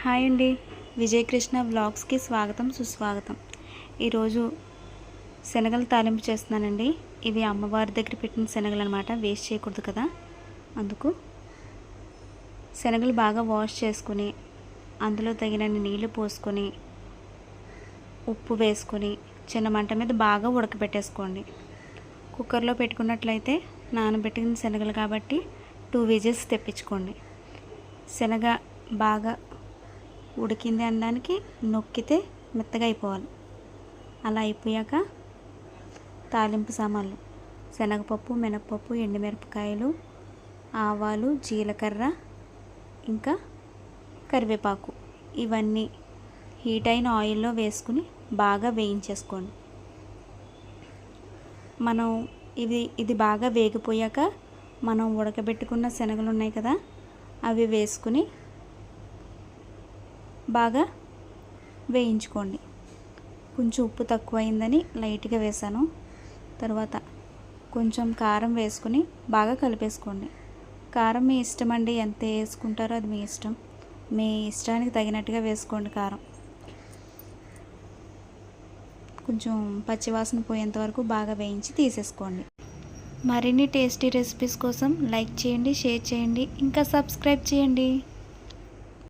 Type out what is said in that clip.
Hi అండి, విజయకృష్ణ వ్లాగ్స్కి స్వాగతం సుస్వాగతం. ఈరోజు శనగలు తాలింపు చేస్తున్నానండి. ఇవి అమ్మవారి దగ్గర పెట్టిన శనగలు అనమాట, వేస్ట్ చేయకూడదు కదా. అందుకు శనగలు బాగా వాష్ చేసుకొని అందులో తగినన్ని నీళ్లు పోసుకొని ఉప్పు వేసుకొని చిన్న మంట మీద బాగా ఉడకబెట్టేసుకోండి. కుక్కర్లో పెట్టుకున్నట్లయితే నానబెట్టిన శనగలు కాబట్టి 2 విజిల్స్ తెప్పించుకోండి. శనగ బాగా ఉడికింది అనడానికి నొక్కితే మెత్తగా అయిపోవాలి. అలా అయిపోయాక తాలింపు సామాన్లు శనగపప్పు, మినపప్పు, ఎండుమిరపకాయలు, ఆవాలు, జీలకర్ర, ఇంకా కరివేపాకు ఇవన్నీ హీట్ అయిన ఆయిల్లో వేసుకుని బాగా వేయించేసుకోండి. మనం ఇది బాగా వేగిపోయాక మనం ఉడకబెట్టుకున్న శనగలు ఉన్నాయి కదా, అవి వేసుకుని బాగా వేయించుకోండి. కొంచెం ఉప్పు తక్కువైందని లైట్గా వేసాను. తర్వాత కొంచెం కారం వేసుకుని బాగా కలిపేసుకోండి. కారం మీ ఇష్టం అండి, ఎంత వేసుకుంటారో అది మీ ఇష్టం. మీ ఇష్టానికి తగినట్టుగా వేసుకోండి కారం. కొంచెం పచ్చివాసన పోయేంత వరకు బాగా వేయించి తీసేసుకోండి. మరిన్ని టేస్టీ రెసిపీస్ కోసం లైక్ చేయండి, షేర్ చేయండి, ఇంకా సబ్స్క్రైబ్ చేయండి.